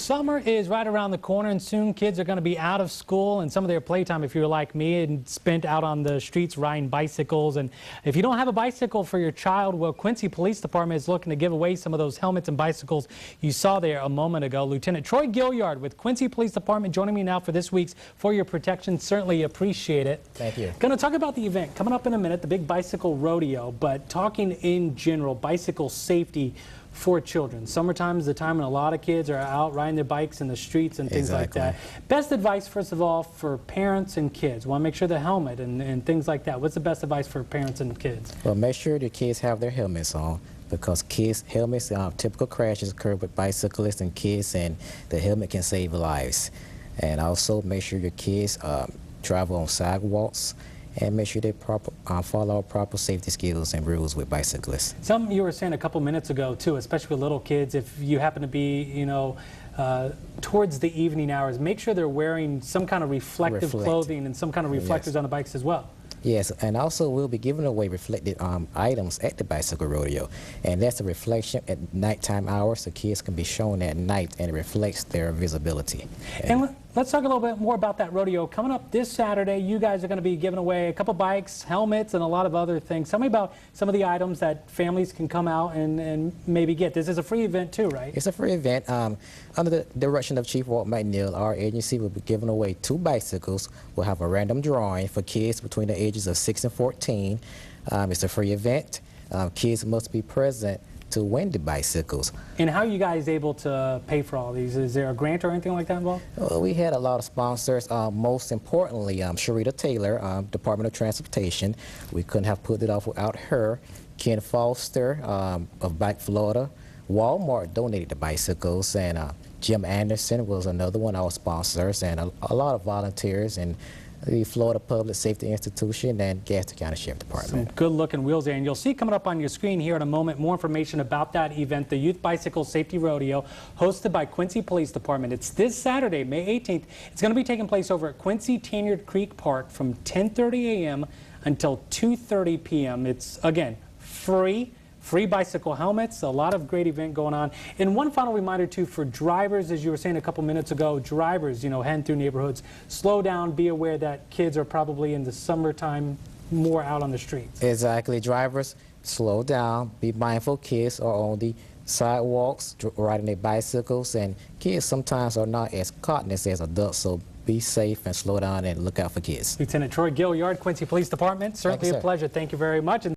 Summer is right around the corner, and soon kids are going to be out of school, and some of their playtime, if you're like me, and spent out on the streets riding bicycles. And if you don't have a bicycle for your child, well, Quincy Police Department is looking to give away some of those helmets and bicycles you saw there a moment ago. Lieutenant Troy Gilliard with Quincy Police Department joining me now for this week's For Your Protection. Certainly appreciate it. Thank you. Going to talk about the event coming up in a minute, the big bicycle rodeo, but talking in general, bicycle safety for children. Summertime is the time when a lot of kids are out riding their bikes in the streets and things like that. Best advice, first of all, for parents and kids. Want to make sure the helmet and things like that. What's the best advice for parents and kids? Well, make sure the kids have their helmets on, because helmets, typical crashes occur with bicyclists and kids, and the helmet can save lives. And also make sure your kids travel on sidewalks, and make sure they follow proper safety skills and rules with bicyclists. Something you were saying a couple minutes ago too, especially with little kids, if you happen to be, towards the evening hours, make sure they're wearing some kind of reflective clothing and some kind of reflectors on the bikes as well. Yes, and also we'll be giving away reflected items at the bicycle rodeo, and that's a reflection at nighttime hours, so kids can be shown at night, and it reflects their visibility. And let's talk a little bit more about that rodeo. Coming up this Saturday, you guys are going to be giving away a couple bikes, helmets, and a lot of other things. Tell me about some of the items that families can come out and maybe get. This is a free event too, right? It's a free event. Under the direction of Chief Walt McNeil, our agency will be giving away 2 bicycles. We'll have a random drawing for kids between the ages of 6 and 14. It's a free event. Kids must be present to win the bicycles. And how are you guys able to pay for all these? Is there a grant or anything like that involved? Well, we had a lot of sponsors. Most importantly, Sharita Taylor, Department of Transportation. We couldn't have put it off without her. Ken Foster of Bike Florida. Walmart donated the bicycles, and Jim Anderson was another one of our sponsors, and a lot of volunteers, and the Florida Public Safety Institution and Gaston County Sheriff Department. Some good-looking wheels there, and you'll see coming up on your screen here in a moment more information about that event, the Youth Bicycle Safety Rodeo, hosted by Quincy Police Department. It's this Saturday, May 18th. It's going to be taking place over at Quincy Tanyard Creek Park from 10:30 a.m. until 2:30 p.m. It's, again, free bicycle helmets, a lot of great event going on. And one final reminder too for drivers, as you were saying a couple minutes ago, drivers, heading through neighborhoods, slow down, be aware that kids are probably in the summertime more out on the streets. Exactly. Drivers, slow down, be mindful. Kids are on the sidewalks riding their bicycles, and kids sometimes are not as cautious as adults, so be safe and slow down and look out for kids. Lieutenant Troy Gilliard, Quincy Police Department, certainly a pleasure. Thank you very much.